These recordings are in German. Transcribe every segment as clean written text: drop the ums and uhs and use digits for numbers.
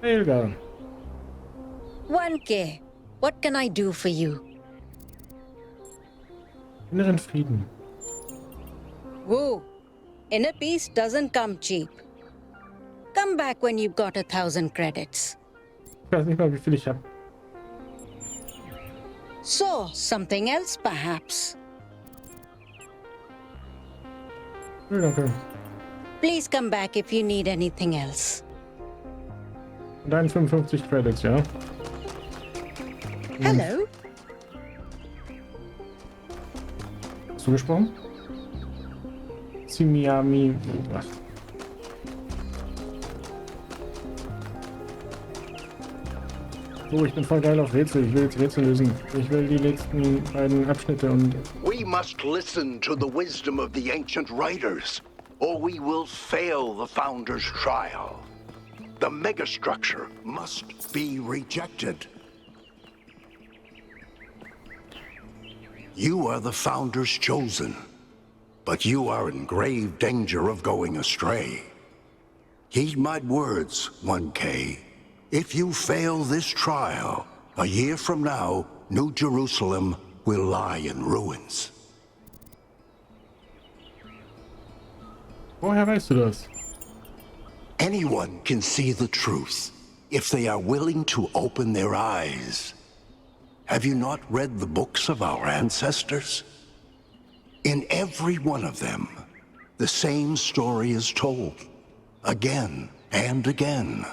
Helga. 1K, what can I do for you? Inneren Frieden. Whoa, inner peace doesn't come cheap. Come back when you've got 1,000 credits. Ich weiß nicht mal, wie viel ich habe. So, something else perhaps? Nö, danke. Please come back if you need anything else. Und dann 55 Credits, ja? Hello? Hast du gesprochen? Simiami. Was? Oh, ich bin voll geil auf Rätsel. Ich will jetzt Rätsel lösen. Ich will die letzten beiden Abschnitte und... We must listen to the wisdom of the ancient writers, or we will fail the Founder's trial. The megastructure must be rejected. You are the Founder's chosen, but you are in grave danger of going astray. Heed my words, 1K. If you fail this trial, a year from now, New Jerusalem will lie in ruins. Woher weißt du das? Anyone can see the truth if they are willing to open their eyes. Have you not read the books of our ancestors? In every one of them, the same story is told, again and again,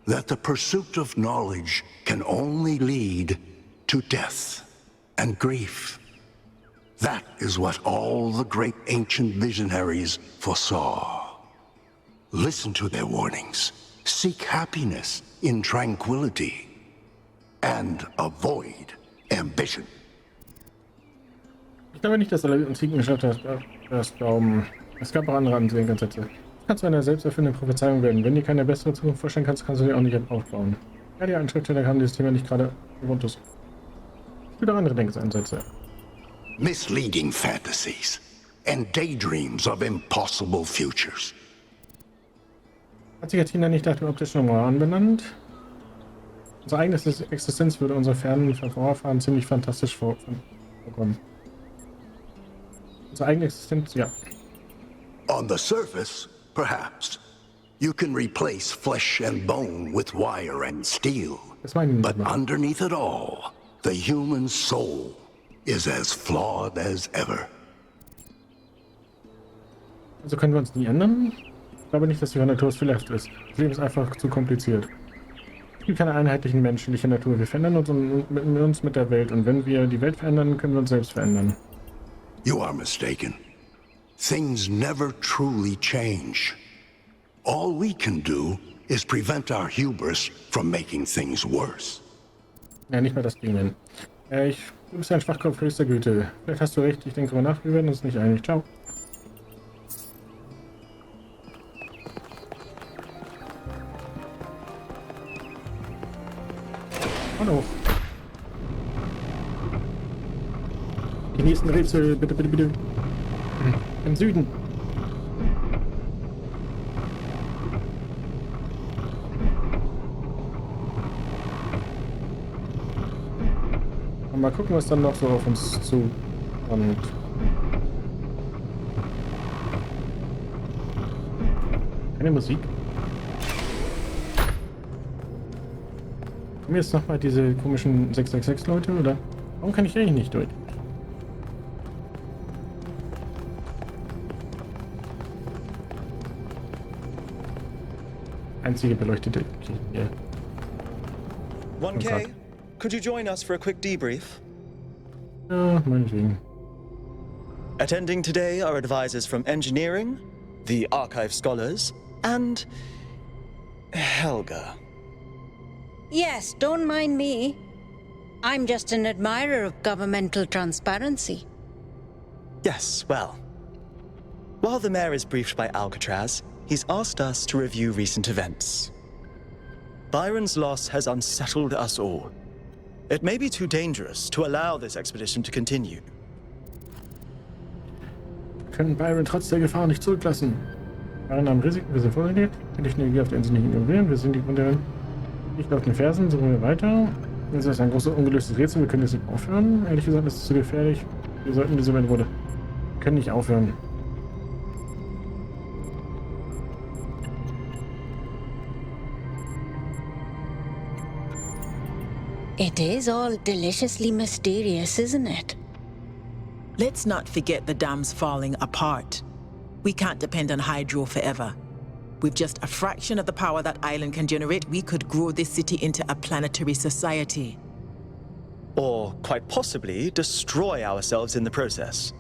that the pursuit of knowledge can only lead to death and grief. That is what all the great ancient visionaries foresaw. Listen to their warnings. Seek happiness in tranquility. And avoid ambition. Ich glaube nicht, dass alle Antiken geschafft das glauben. Es gab auch andere Ansätze. Du kannst zu einer selbsterfüllenden Prophezeiung werden. Wenn dir keine bessere Zukunft vorstellen kannst, kannst du dir auch nicht aufbauen. Ja, die Schriftsteller haben dieses Thema nicht gerade gewohnt ist. Es gibt auch andere Denkansätze. Misleading fantasies and daydreams of impossible futures. Hat sich Athena nicht nach dem optischen Roman benannt? Unsere eigene Existenz würde unsere fernen Vorfahren ziemlich fantastisch vorkommen. Unsere eigene Existenz, ja. On the surface, perhaps, you can replace flesh and bone with wire and steel. Das meine ich nicht But mehr. underneath it all, the human soul is as flawed as ever. Also können wir uns nie ändern? Ich glaube nicht, dass die Natur fehlerhaft ist. Das Leben ist einfach zu kompliziert. Es gibt keine einheitlichen menschliche Natur. Wir verändern uns mit der Welt. Und wenn wir die Welt verändern, können wir uns selbst verändern. You are mistaken. Things never truly change. All we can do is prevent our hubris from making things worse. Ja, nicht mal das Ding hin. Du bist ein Schwachkopf höchster Güte. Vielleicht hast du recht, ich denke darüber nach. Wir werden uns nicht einig. Ciao. Hallo. Die nächsten Rätsel, bitte, bitte, bitte. Im Süden. Und mal gucken, was dann noch so auf uns zukommt. Keine Musik. Kommen jetzt nochmal diese komischen 666-Leute, oder? Warum kann ich eigentlich nicht durch? Einzige beleuchtete hier. 1K, could you join us for a quick debrief? Ja, meinetwegen. Attending today are advisors from engineering, the archive scholars, and Helga. Yes, don't mind me. I'm just an admirer of governmental transparency. Yes, well. While the mayor is briefed by Alcatraz, he's asked us to review recent events. Byron's loss has unsettled us all. It may be too dangerous to allow this expedition to continue. Wir können Byron trotz der Gefahr nicht zurücklassen. Byron nahm Risiken, wir sind vorgelegt. Die Technologie auf der Insel nicht ignorieren. Wir sind die Gründe. Ich auf den Fersen, suchen wir weiter. Das ist ein großes ungelöstes Rätsel, wir können jetzt nicht aufhören. Ehrlich gesagt, das ist zu gefährlich. Wir sollten diese Methode. Wir können nicht aufhören. It is all deliciously mysterious, isn't it? Let's not forget the dam's falling apart. We can't depend on hydro forever. With just a fraction of the power that island can generate, we could grow this city into a planetary society. Or, quite possibly, destroy ourselves in the process.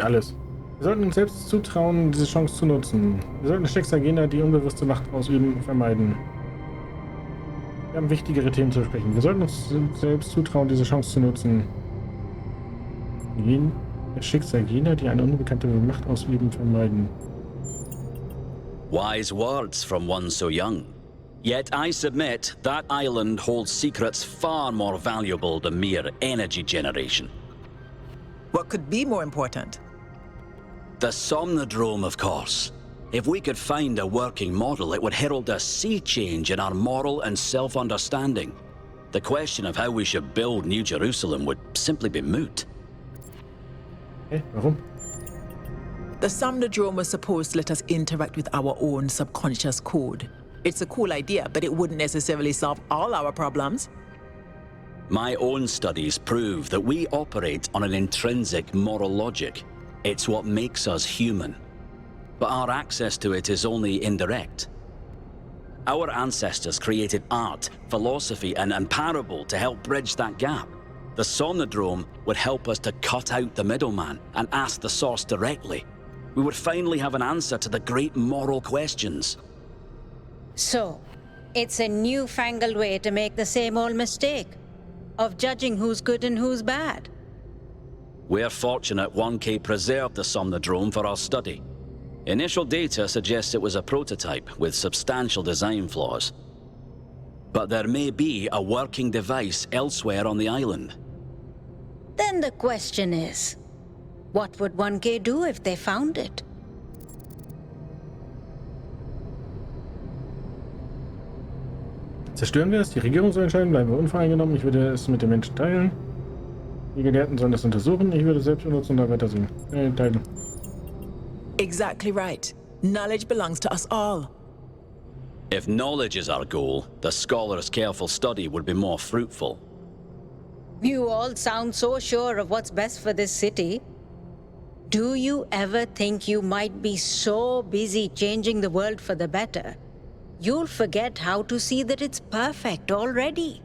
Alles. Wir sollten uns selbst zutrauen, diese Chance zu nutzen. Wir sollten Schicksalgänger, die unbewusste Macht ausüben, vermeiden. Wir haben wichtigere Themen zu besprechen. Wir sollten uns selbst zutrauen, diese Chance zu nutzen. Schicksalgänger, die eine unbekannte Macht ausüben, vermeiden. Wise words from one so young. Yet I submit that island holds secrets far more valuable than mere energy generation. What could be more important? The Somnodrome, of course. If we could find a working model, it would herald a sea change in our moral and self-understanding. The question of how we should build New Jerusalem would simply be moot. Hey, warum? The Somnodrome was supposed to let us interact with our own subconscious code. It's a cool idea, but it wouldn't necessarily solve all our problems. My own studies prove that we operate on an intrinsic moral logic. It's what makes us human. But our access to it is only indirect. Our ancestors created art, philosophy, and parable to help bridge that gap. The Somnodrome would help us to cut out the middleman and ask the source directly. We would finally have an answer to the great moral questions. So, it's a newfangled way to make the same old mistake of judging who's good and who's bad. We're fortunate 1K preserved the Somnodrome for our study. Initial data suggests it was a prototype with substantial design flaws. But there may be a working device elsewhere on the island. Then the question is, what would 1K do if they found it? Zerstören wir es? Die Regierung soll entscheiden, bleiben wir unvoreingenommen. Ich würde es mit den Menschen teilen. Die Gelehrten sollen das untersuchen. Ich würde es selbst benutzen und da weitersehen. Teilen. Exactly right. Knowledge belongs to us all. If knowledge is our goal, the scholar's careful study would be more fruitful. You all sound so sure of what's best for this city. Do you ever think you might be so busy changing the world for the better, you'll forget how to see that it's perfect already?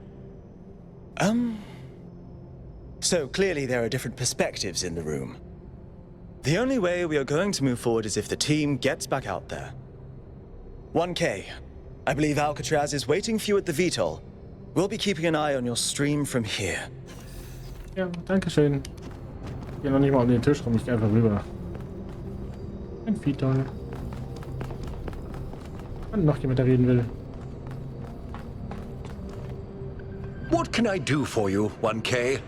So clearly there are different perspectives in the room. The only way we are going to move forward is if the team gets back out there. 1K, I believe Alcatraz is waiting for you at the VTOL. We'll be keeping an eye on your stream from here. Ja, danke schön. Ich gehe noch nicht mal um den Tisch rum, ich gehe einfach rüber. Ein Viehtoll. Und noch jemand, der reden will. What can I do for you, 1K?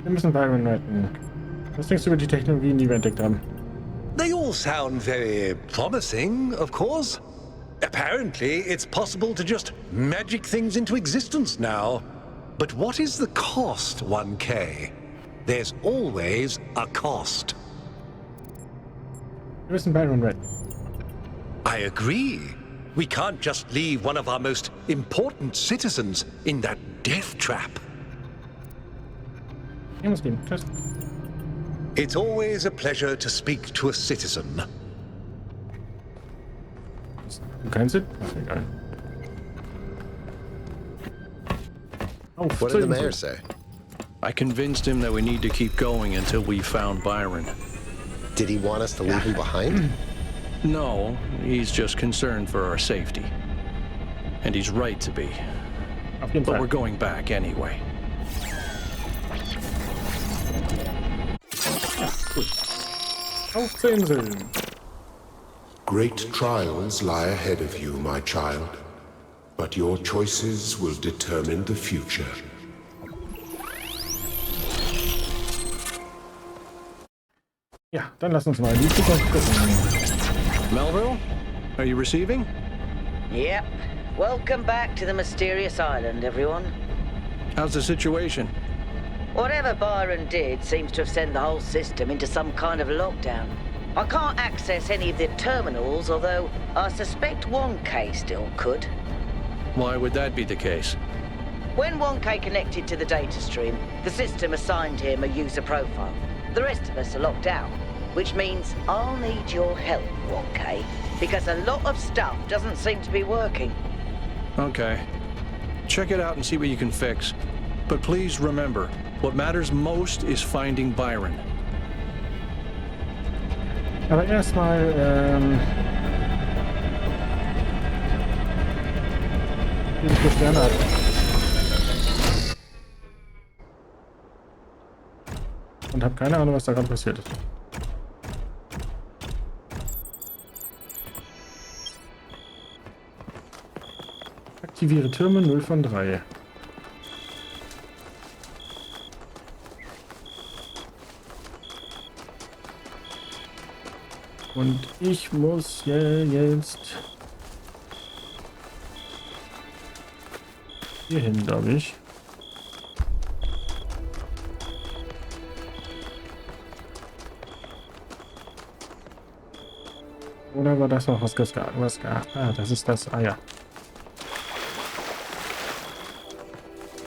Wir müssen Byron retten. Was denkst du über die Technologien, die wir entdeckt haben? They all sound very promising, of course. Apparently, it's possible to just magic things into existence now. But what is the cost, 1K? There's always a cost. Wir müssen Byron retten. I agree. We can't just leave one of our most important citizens in that death trap. Ich muss gehen. Tschüss. It's always a pleasure to speak to a citizen. Du keinen Sinn? Ach, egal. Auf What zur did the Insel. mayor say? I convinced him that we need to keep going until we found Byron. Did he want us to leave him behind? No, he's just concerned for our safety. And he's right to be. Auf jeden But Fall. we're going back anyway. Auf zur Insel. Great trials lie ahead of you, my child, but your choices will determine the future. Ja, dann lass uns mal in die Zukunft gucken. Melville, are you receiving? Yep. Welcome back to the mysterious island, everyone. How's the situation? Whatever Byron did seems to have sent the whole system into some kind of lockdown. I can't access any of the terminals, although I suspect 1K still could. Why would that be the case? When 1K connected to the data stream, the system assigned him a user profile. The rest of us are locked out, which means I'll need your help, 1K, because a lot of stuff doesn't seem to be working. Okay. Check it out and see what you can fix. But please remember, what matters most is finding Byron. Aber erstmal, wie viele Sterne hat. Und habe keine Ahnung, was da gerade passiert ist. Aktiviere Türme 0 von 3. Und ich muss jetzt hier hin, glaube ich. Oder war das noch was ah, das ist das. Ah ja.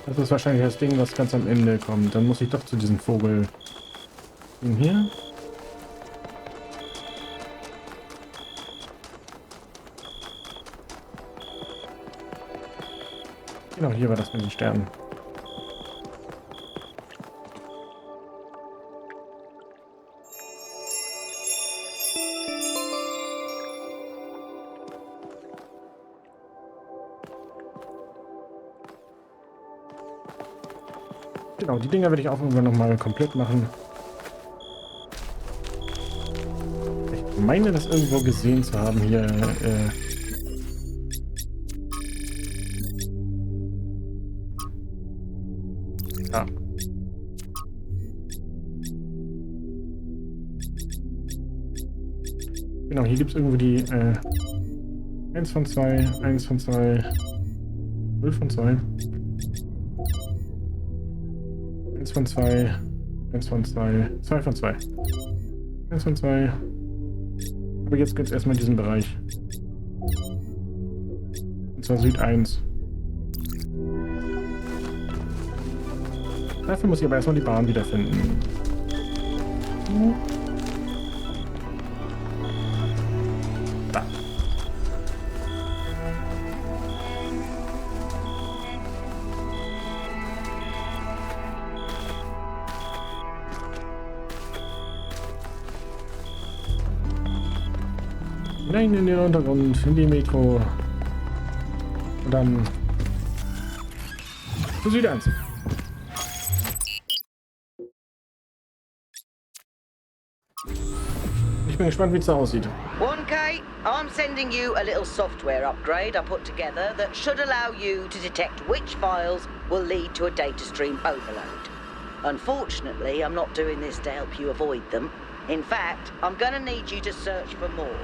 Das ist wahrscheinlich das Ding, was ganz am Ende kommt. Dann muss ich doch zu diesem Vogel. Hier. Genau, hier war das mit den Sternen. Genau, die Dinger werde ich auch irgendwann nochmal komplett machen. Ich meine, das irgendwo gesehen zu haben hier. Ja. Genau, hier gibt es irgendwo die 1 von 2, 1 von 2, 0 von 2. 1 von 2, 1 von 2, 2 von 2. 1 von 2. Aber jetzt geht es erstmal in diesen Bereich. Und zwar Süd 1. Dafür muss ich aber erstmal die Bahn wiederfinden. Da. Hinein in den Untergrund, in die Metro. Und dann zu Süd 1. Ich bin gespannt, wie es da aussieht. 1K, I'm sending you a little software upgrade I put together that should allow you to detect which files will lead to a data stream overload. Unfortunately, I'm not doing this to help you avoid them. In fact, I'm gonna need you to search for more.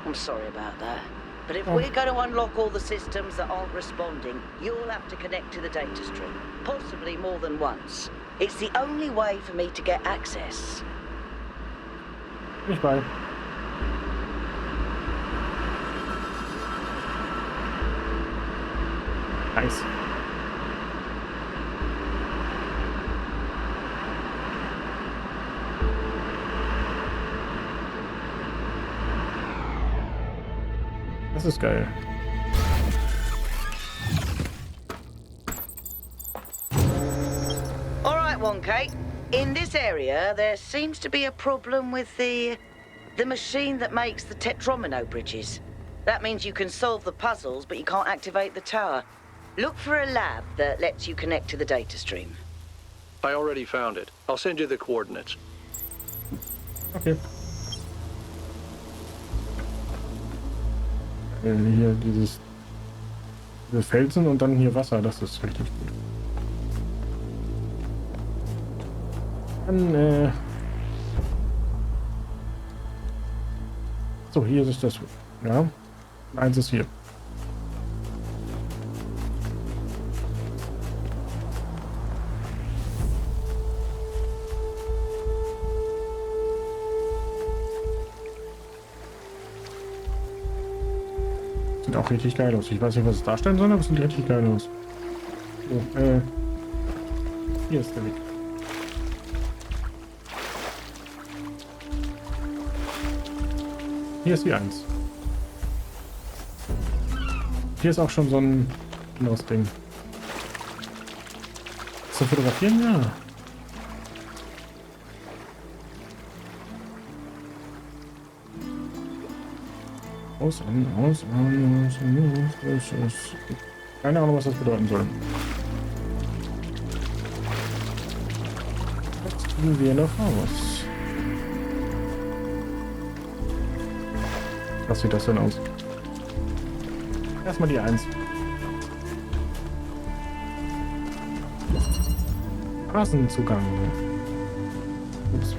I'm sorry about that. But if we're going to unlock all the systems that aren't responding, you'll have to connect to the data stream. Possibly more than once. It's the only way for me to get access. Nicht bei. Nice. Das ist geil. All right, 1K. In this area, there seems to be a problem with the machine that makes the tetromino bridges. That means you can solve the puzzles, but you can't activate the tower. Look for a lab that lets you connect to the data stream. I already found it. I'll send you the coordinates. Okay. Hier diese Felsen und dann hier Wasser, das ist richtig gut. Dann, so, hier ist das. Ja. Eins ist hier. sieht auch richtig geil aus. Ich weiß nicht, was es darstellen soll, aber es sieht richtig geil aus. So, hier ist der Weg. Hier ist die 1. Hier ist auch schon so ein anderes Ding. Zu fotografieren? Ja. Aus. Keine Ahnung, was das bedeuten soll. Jetzt tun wir noch aus. Was sieht das denn aus? Erstmal die 1. Straßenzugang. Ups.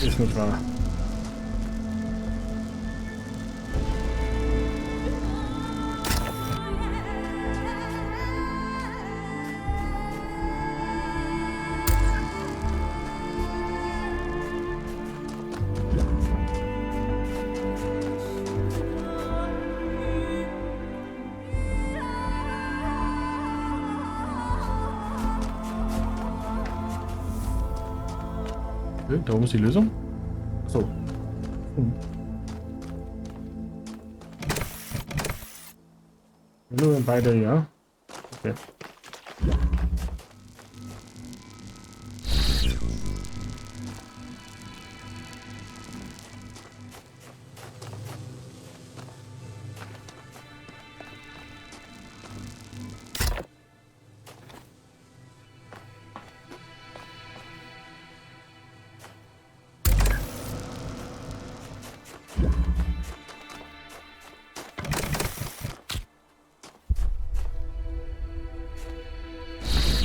Ist nicht wahr. Da oben ist die Lösung. So. Nur beide, ja. Okay.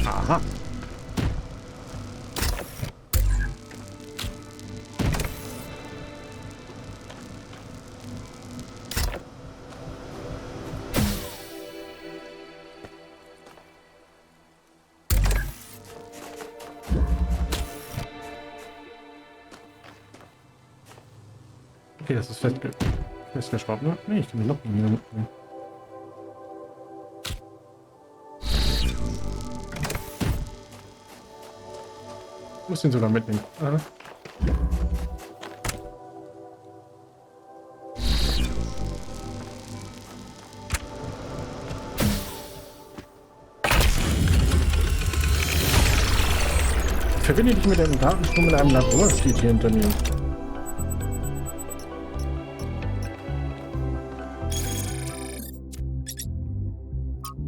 Aha. Okay, das ist festgeschraubt, ne? Nee, ich kann mich noch nicht mehr mitnehmen. Ich muss den sogar mitnehmen. Aha. Verbinde dich mit einem Datenstrom in einem Labor, steht hier hinter mir.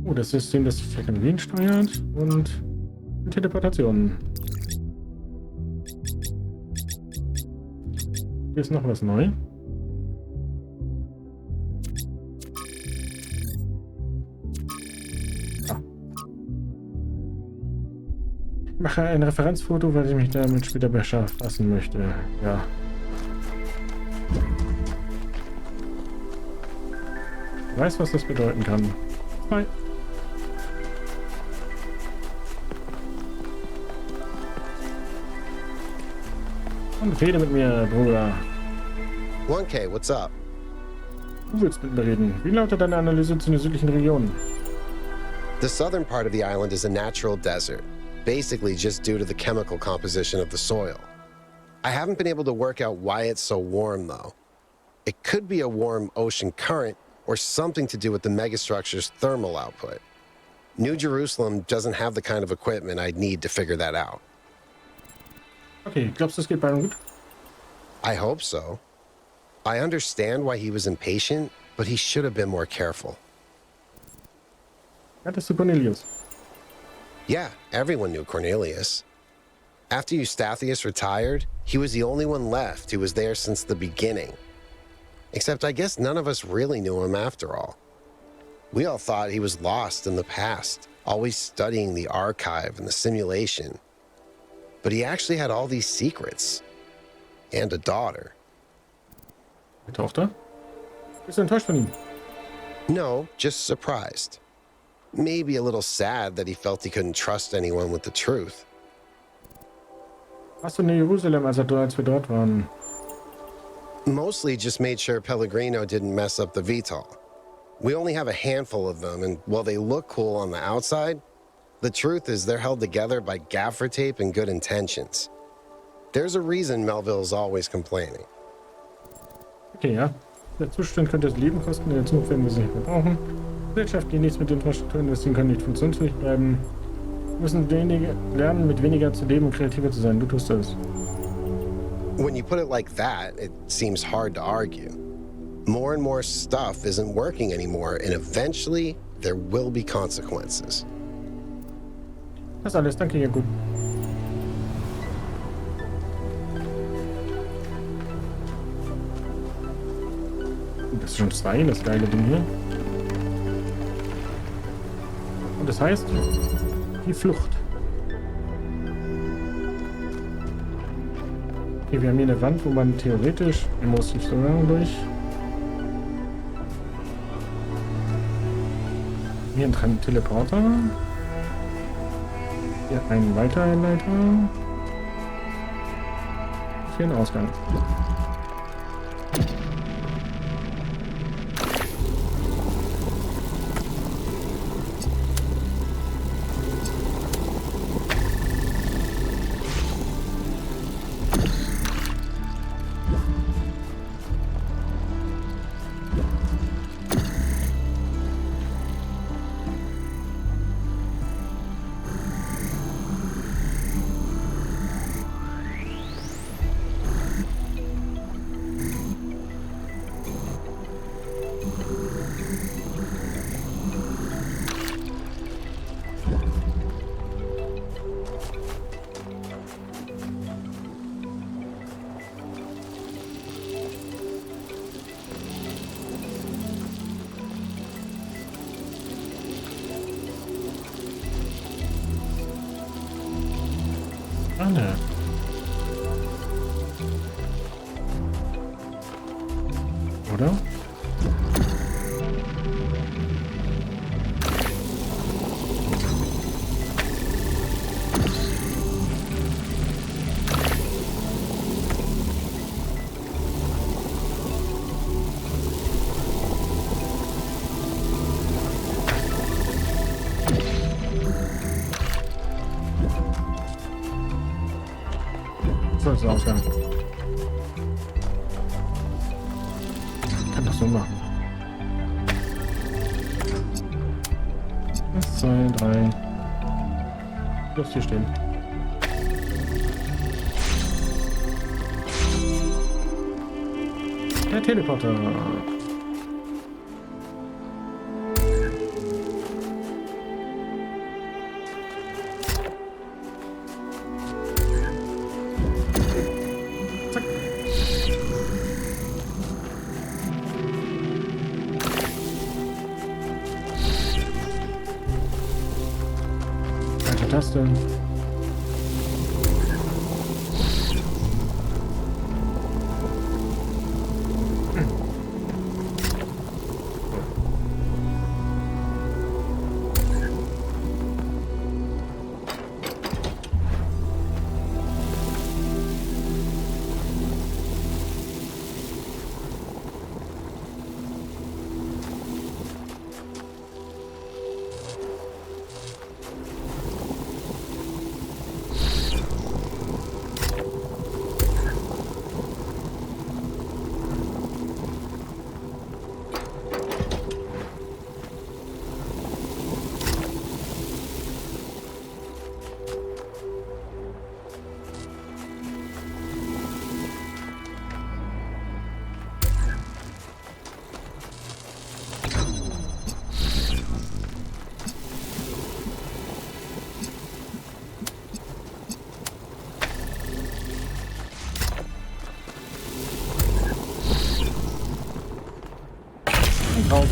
Oh, das System, das Technologien steuert und Teleportation. Hier ist noch was neu. Ah. Ich mache ein Referenzfoto, weil ich mich damit später befassen möchte. Ja. Ich weiß, was das bedeuten kann. Bye. Und rede mit mir, Bruder. 1K, what's up? Du willst mit mir reden. Wie lautet deine Analyse zu den südlichen Regionen? The southern part of the island is a natural desert, basically just due to the chemical composition of the soil. I haven't been able to work out why it's so warm, though. It could be a warm ocean current or something to do with the megastructure's thermal output. New Jerusalem doesn't have the kind of equipment I'd need to figure that out. Okay, glaubst du, es geht beiden gut? I hope so. I understand why he was impatient, but he should have been more careful. Hattest du Cornelius? Yeah, everyone knew Cornelius. After Eustathius retired, he was the only one left who was there since the beginning. Except I guess none of us really knew him after all. We all thought he was lost in the past, always studying the archive and the simulation. But he actually had all these secrets. And a daughter. Die Tochter? Bist du enttäuscht von ihm? No, just surprised. Maybe a little sad that he felt he couldn't trust anyone with the truth. Warst du in Jerusalem, als wir dort waren? Mostly just made sure Pellegrino didn't mess up the VTOL. We only have a handful of them, and while they look cool on the outside, the truth is they're held together by gaffer tape and good intentions. There's a reason Melville's always complaining. Okay, ja. Der Zustand könnte das Leben kosten, in der Zukunft werden wir sie nicht mehr brauchen. Gesellschaften, die nichts mit Infrastruktur investieren können, nicht funktionsfähig bleiben. Wir müssen lernen, mit weniger zu leben und kreativer zu sein. Du tust das. When you put it like that, it seems hard to argue. More and more stuff isn't working anymore, and eventually there will be consequences. Das alles, danke, ja gut. Das ist schon 2, das geile Ding hier. Und das heißt, die Flucht. Okay, wir haben hier eine Wand, wo man theoretisch muss ich sogar durch. Hier ein Teleporter. Hier ein Weiterleiter. Hier ein Ausgang. Alle. Oder? Soll es ausgang. Kann das so machen. 1, 2, 3. Lass hier stehen. Der Teleporter. Taste. Drauf.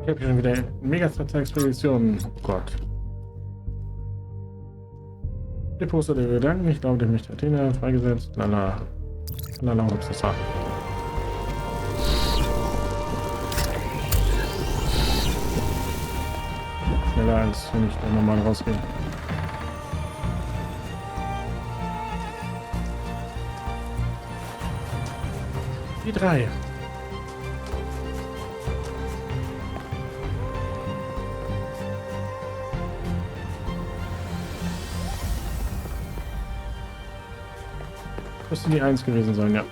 Ich habe schon wieder Mega-Expedition. Oh Gott. Deposter der Gedanken. Ich glaube, der Mächte Athena freigesetzt. Lala. Lala, was das sagt. schneller, als wenn ich da normal rausgehe. Die 3. Müsste die 1 gewesen sein, ja.